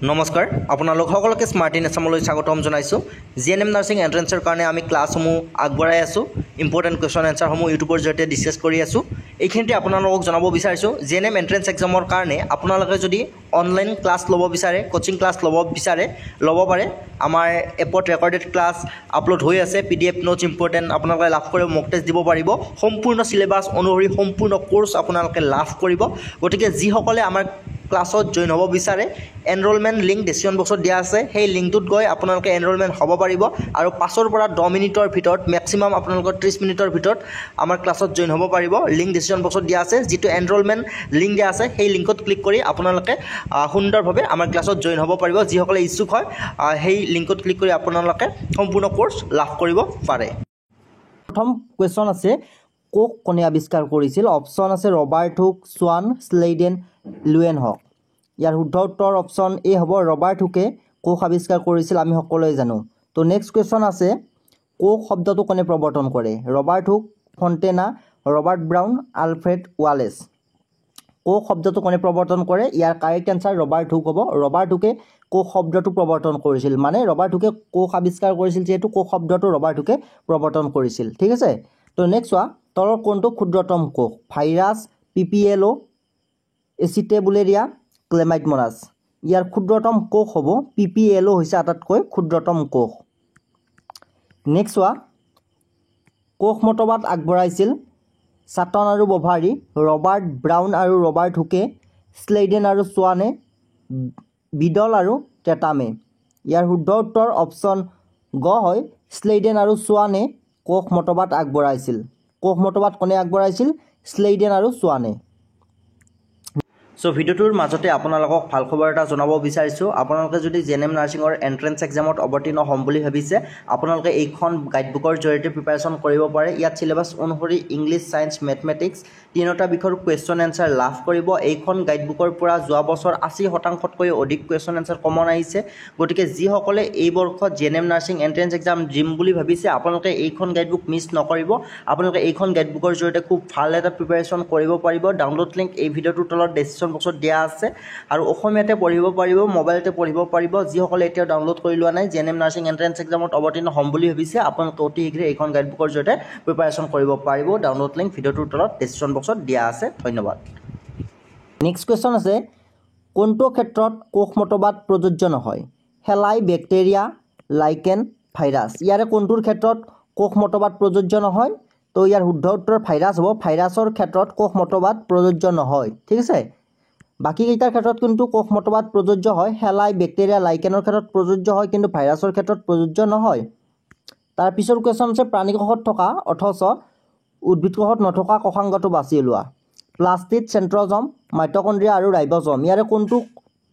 নমস্কাৰ আপোনালোক সকলোকে স্মাৰ্ট ইন আছামলৈ স্বাগতম জনাইছোঁ। জিএনএম নাৰ্ছিং এণ্ট্ৰেন্সৰ কাৰণে আমি ক্লাছসমূহ আগবঢ়াই আছোঁ। ইম্পৰ্টেণ্ট কুৱেশ্যন এনচাৰসমূহ ইউটিউবৰ জৰিয়তে ডিছকাছ কৰি আছোঁ। এইখিনিতে আপোনালোকক জনাব বিচাৰিছোঁ জিএনএম এণ্ট্ৰেন্স এক্সামৰ কাৰণে আপোনালোকে যদি অনলাইন ক্লাছ ল'ব বিচাৰে, কোচিং ক্লাছ ল'ব বিচাৰে, ল'ব পাৰে। আমাৰ এপত ৰেকৰ্ডেড ক্লাছ আপলোড হৈ আছে। PDF নোটছ ইম্পৰ্টেণ্ট আপোনালোকে লাভ কৰিব, মক টেষ্ট দিব পাৰিব। সম্পূৰ্ণ চিলেবাছ অনুসৰি সম্পূৰ্ণ কোৰ্চ আপোনালোকে লাভ কৰিব। গতিকে যিসকলে আমাৰ ক্লাছত জইন হ'ব বিচাৰে, এনৰোলমেণ্ট লিংক ডেছক্ৰিপশ্যন বক্সত দিয়া আছে। সেই লিংকটোত গৈ আপোনালোকে এনৰোলমেণ্ট হ'ব পাৰিব আৰু 5 পৰা 10 মিনিটৰ ভিতৰত, মেক্সিমাম আপোনালোকৰ 30 মিনিটৰ ভিতৰত আমাৰ ক্লাছত জইন হ'ব পাৰিব। লিংক ডেছক্ৰিপশ্যন বক্সত দিয়া আছে। যিটো এনৰোলমেণ্ট লিংক দিয়া আছে সেই লিংকত ক্লিক কৰি আপোনালোকে সুন্দৰভাৱে আমাৰ ক্লাছত জইন হ'ব পাৰিব। যিসকলে ইচ্ছুক হয় সেই লিংকত ক্লিক কৰি আপোনালোকে সম্পূৰ্ণ কোৰ্চ লাভ কৰিব পাৰে। প্ৰথম কুৱেশ্যন আছে, কোক কোনে আৱিষ্কাৰ কৰিছিল? অপশ্যন আছে ৰবাৰ্ট হুক, সোৱান, স্লেইডেন, লুৱেনহক। ইয়াৰ শুদ্ধ উত্তৰ অপশ্যন এ হ'ব, ৰবাৰ্ট হুকে কোক আৱিষ্কাৰ কৰিছিল, আমি সকলোৱে জানো। তো নেক্সট কুৱেশ্যন আছে, কোক শব্দটো কোনে প্ৰৱৰ্তন কৰে? Robert Hooke, Fontana, Robert Brown, Alfred Wallace. কোক শব্দটো কোনে প্ৰৱৰ্তন কৰে? ইয়াৰ কাৰেক্ট এনচাৰ ৰবাৰ্ট হুক হ'ব। ৰবাৰ্ট হুকে কোক শব্দটো প্ৰৱৰ্তন কৰিছিল, মানে ৰবাৰ্ট হুকে কোক আৱিষ্কাৰ কৰিছিল যিহেতু কোক শব্দটো ৰবাৰ্ট হুকে প্ৰৱৰ্তন কৰিছিল। ঠিক আছে। তো নেক্সট চোৱা, তলৰ কোনটো ক্ষুদ্ৰতম কোষ? Virus, PPLO, এচিটেবুলেৰিয়া, chlamydomonas. ইয়াৰ ক্ষুদ্ৰতম কোষ হ'ব PPLO হৈছে আটাইতকৈ ক্ষুদ্ৰতম কোষ। নেক্সট চোৱা, কোষ মতবাদ আগবঢ়াইছিল চাটন আৰু বভাৰী, ৰবাৰ্ট ব্ৰাউন আৰু ৰবাৰ্ট হুকে, স্লেইডেন আৰু সোৱানে, বিডল আৰু টেটামে। ইয়াৰ শুদ্ধ উত্তৰ অপশ্যন গ হয়, স্লেইডেন আৰু সোৱানে কোষ মতবাদ আগবঢ়াইছিল। কোষ মতবাদ কোনে আগবঢ়াইছিল? স্লেইডেন আৰু সোৱানে। চ' ভিডিঅ'টোৰ মাজতে আপোনালোকক ভাল খবৰ এটা জনাব বিচাৰিছোঁ। আপোনালোকে যদি জিএনএম নাৰ্ছিঙৰ এণ্ট্ৰেন্স এক্সামত অৱতীৰ্ণ হ'ম বুলি ভাবিছে, আপোনালোকে এইখন গাইডবুকৰ জৰিয়তে প্ৰিপাৰেশ্যন কৰিব পাৰে। ইয়াত চিলেবাছ অনুসৰি ইংলিছ, ছায়েন্স, মেথমেটিক্স তিনিটা বিষয়ৰ কুৱেশ্যন এনচাৰ লাভ কৰিব। এইখন গাইডবুকৰ পৰা যোৱা বছৰ 80% অধিক কুৱেশ্যন এনচাৰ কমন আহিছে। গতিকে যিসকলে এই বৰ্ষত জিএনএম নাৰ্ছিং এণ্ট্ৰেন্স এক্সাম দিম বুলি ভাবিছে, আপোনালোকে এইখন গাইডবুক মিছ নকৰিব। আপোনালোকে এইখন গাইডবুকৰ জৰিয়তে খুব ভাল এটা প্ৰিপাৰেশ্যন কৰিব পাৰিব। ডাউনলোড লিংক এই ভিডিঅ'টোৰ তলত ডেছক্ৰিপশ্যন বক্সত দিয়া আছে আৰু অসমীয়াতে পঢ়িব পাৰিব, মোবাইলতে পঢ়িব পাৰিব। যিসকলে এতিয়াও ডাউনলোড কৰি লোৱা নাই, জিএনএম নাৰ্ছিং এণ্ট্ৰেন্স এক্সামত অৱতীৰ্ণ হ'ম বুলি ভাবিছে, আপোনালোকে অতি শীঘ্ৰে এইখন গাইডবুকৰ জৰিয়তে প্ৰিপাৰেশ্যন কৰিব পাৰিব। ডাউনলোড লিংক ভিডিঅ'টোৰ তলত ডেছক্ৰিপশ্যন বক্সত দিয়া আছে। ধন্যবাদ। নেক্সট কুৱেশ্যন আছে, কোনটো ক্ষেত্ৰত কোষ মতবাদ প্ৰযোজ্য নহয়? শেলাই, বেক্টেৰিয়া, লাইকেন, ভাইৰাছ। ইয়াৰে কোনটোৰ ক্ষেত্ৰত কোষ মতবাদ প্ৰযোজ্য নহয়? তো ইয়াৰ শুদ্ধ উত্তৰ ভাইৰাছ হ'ব। ভাইৰাছৰ ক্ষেত্ৰত কোষ মতবাদ প্ৰযোজ্য নহয়। ঠিক আছে। বাকীকেইটাৰ ক্ষেত্ৰত কিন্তু কোষ মতবাদ প্ৰযোজ্য হয়। শেলাই, বেক্টেৰিয়া, লাইকেনৰ ক্ষেত্ৰত প্ৰযোজ্য হয়, কিন্তু ভাইৰাছৰ ক্ষেত্ৰত প্ৰযোজ্য নহয়। তাৰ পিছৰ কুৱেশ্যন আছে, প্ৰাণী কোষত থকা অথচ উদ্ভিদ কোষত নথকা কোষাংগটো বাছি লোৱা। প্লাষ্টিড, চেণ্ট্ৰজম, মাইটকণ্ড্ৰিয়া আৰু ৰাইবজম। ইয়াৰে কোনটো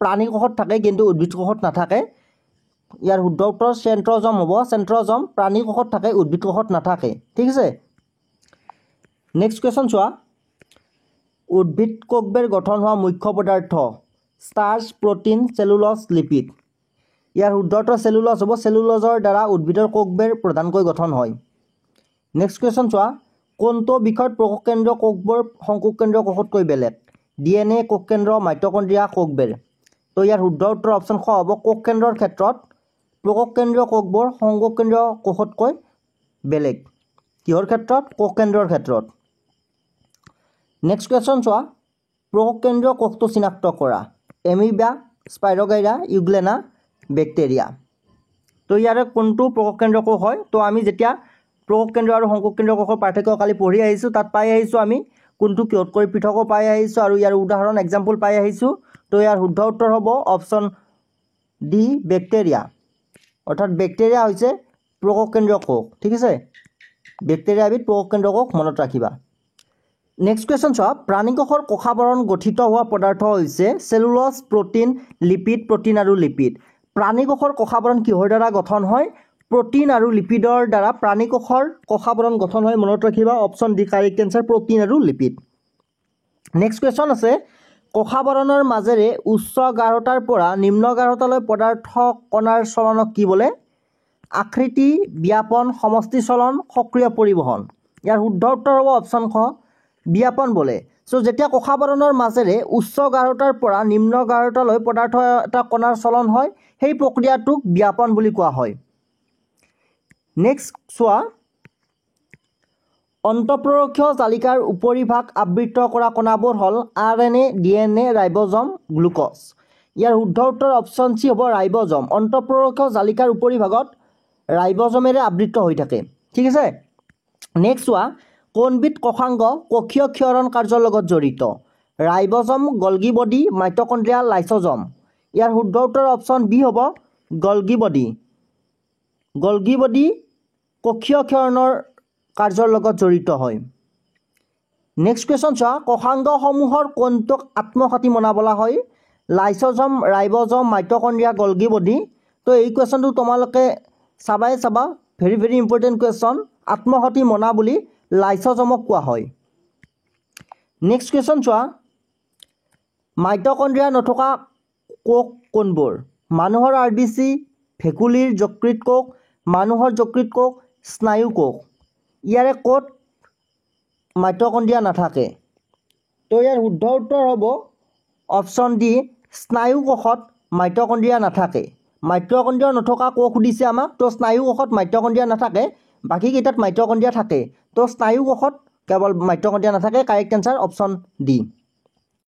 প্ৰাণী কোষত থাকে কিন্তু উদ্ভিদ কোষত নাথাকে? ইয়াৰ শুদ্ধ উত্তৰ চেণ্ট্ৰজম হ'ব। চেণ্ট্ৰজম প্ৰাণী কোষত থাকে, উদ্ভিদ কোষত নাথাকে। ঠিক আছে। নেক্সট কুৱেশ্যন চোৱা, উদ্ভিদ কোষবেৰ গঠন হোৱা মুখ্য পদাৰ্থ ষ্টাৰ্চ, প্ৰটিন, চেলুলজ, লিপিড। ইয়াৰ শুদ্ধ উত্তৰ চেলুলজ হ'ব। চেলুলজৰ দ্বাৰা উদ্ভিদৰ কোষবেৰ প্ৰধানকৈ গঠন হয়। নেক্সট কুৱেশ্যন চোৱা, কোনটো বিষয়ত প্ৰকোষকেন্দ্ৰীয় কোষবোৰ সংকোষকেন্দ্ৰীয় কোষতকৈ বেলেগ? DNA, কোষকেন্দ্ৰ, মাইটকণ্ড্ৰিয়া, কোষবেৰ। তো ইয়াৰ শুদ্ধ উত্তৰ অপশ্যন খ হ'ব। কোষকেন্দ্ৰৰ ক্ষেত্ৰত প্ৰকোষকেন্দ্ৰীয় কোষবোৰ সংকোষকেন্দ্ৰীয় কোষতকৈ বেলেগ। কিহৰ ক্ষেত্ৰত? কোষকেন্দ্ৰৰ ক্ষেত্ৰত। নেক্সট কুৱেশ্যন চোৱা, প্ৰকোষকেন্দ্ৰীয় কোষটো চিনাক্ত কৰা। Amoeba, spirogyra, euglena, bacteria. তো ইয়াৰে কোনটো প্ৰকোষকেন্দ্ৰীয় কোষ হয়? তো আমি যেতিয়া প্ৰকোষকেন্দ্ৰীয় আৰু সংকোষকেন্দ্ৰীয় কোষৰ পাৰ্থক্য কালি পঢ়ি আহিছোঁ, তাত পাই আহিছোঁ আমি কোনটো কিহতকৈ পৃথকো পাই আহিছোঁ আৰু ইয়াৰ উদাহৰণ এক্সাম্পল পাই আহিছোঁ। তো ইয়াৰ শুদ্ধ উত্তৰ হ'ব অপশ্যন ডি, বেক্টেৰিয়া। অৰ্থাৎ বেক্টেৰিয়া হৈছে প্ৰকোষকেন্দ্ৰীয় কোষ। ঠিক আছে। বেক্টেৰিয়া এবিধ প্ৰকোষকেন্দ্ৰীয় কোষ, মনত ৰাখিবা। নেক্সট কুৱেশ্যন চোৱা, প্ৰাণী কোষৰ কোষাবৰণ গঠিত হোৱা পদাৰ্থ হৈছে চেলুলজ, প্ৰটিন, লিপিড, প্ৰটিন আৰু লিপিড। প্ৰাণী কোষৰ কোষাবৰণ কিহৰ দ্বাৰা গঠন হয়? প্ৰটিন আৰু লিপিডৰ দ্বাৰা প্ৰাণী কোষৰ কোষাবৰণ গঠন হয়। মনত ৰাখিবা option D correct answer, protein আৰু লিপিড। নেক্সট কুৱেশ্যন আছে, কোষাবৰণৰ মাজেৰে উচ্চ গাঢ়তাৰ পৰা নিম্ন গাঢ়তালৈ পদাৰ্থ কণাৰ চলনক কি বোলে? আকৃতি, ব্যাপন, সমষ্টি চলন, সক্ৰিয় পৰিবহণ। ইয়াৰ শুদ্ধ উত্তৰ হ'ব অপশ্যন খ, ব্যাপন বোলে। চ' যেতিয়া কোষাবৰণৰ মাজেৰে উচ্চ গাঢ়তাৰ পৰা নিম্ন গাঢ়তালৈ পদাৰ্থ এটা কণাৰ চলন হয় সেই প্ৰক্ৰিয়াটোক ব্যাপন বুলি কোৱা হয়। নেক্সট চোৱা, অন্তঃপ্ৰৰক্ষীয় জালিকাৰ উপৰিভাগ আবৃত কৰা কণাবোৰ হ'ল RNA, DNA, ৰাইব'জম, গ্লুক'জ। ইয়াৰ শুদ্ধ উত্তৰ অপশ্যন চি হ'ব ৰাইব'জম। অন্তঃপ্ৰৰক্ষীয় জালিকাৰ উপৰিভাগত ৰাইব'জমেৰে আবৃত হৈ থাকে। ঠিক আছে। নেক্সট চোৱা, কোনবিধ কোষাংগ কোষীয় ক্ষৰণ কাৰ্যৰ লগত জড়িত? Ribosome, Golgi body, mitochondria, lysosome. ইয়াৰ শুদ্ধ উত্তৰ অপশ্যন বি হ'ব গলগি বডি। গলগি বডি কোষীয় ক্ষৰণৰ কাৰ্যৰ লগত জড়িত হয়। নেক্সট কুৱেশ্যন চোৱা, কোষাংগসমূহৰ কোনটোক আত্মঘাতী মনা বোলা হয়? লাইচ'জম, ৰাইব'জম, মাইটকণ্ড্ৰিয়া, গলগি বডি। তো এই কুৱেশ্যনটো তোমালোকে চাবা, ভেৰি ভেৰি ইম্পৰ্টেণ্ট কুৱেশ্যন। আত্মঘাতী মনা বুলি লাইচ'জমক কোৱা হয়। নেক্সট কুৱেশ্যন চোৱা, মাইটকণ্ড্ৰিয়া নথকা কোষ কোনবোৰ? মানুহৰ RBC, ভেকুলীৰ যকৃত কোষ, মানুহৰ যকৃত কোষ, স্নায়ু কোষ। ইয়াৰে ক'ত মাইটকণ্ড্ৰিয়া নাথাকে? তো ইয়াৰ শুদ্ধ উত্তৰ হ'ব অপশ্যন ডি, স্নায়ু কোষত মাইটকণ্ড্ৰিয়া নাথাকে। মাইটকণ্ড্ৰিয়া নথকা কোষ সুধিছে আমাক, তো স্নায়ু কোষত মাইটকণ্ড্ৰিয়া নাথাকে, বাকীকেইটাত মাইটকণ্ড্ৰিয়া থাকে। তো স্নায়ু কোষত কেৱল মাইটকণ্ড্ৰিয়া নাথাকে। Correct answer option D.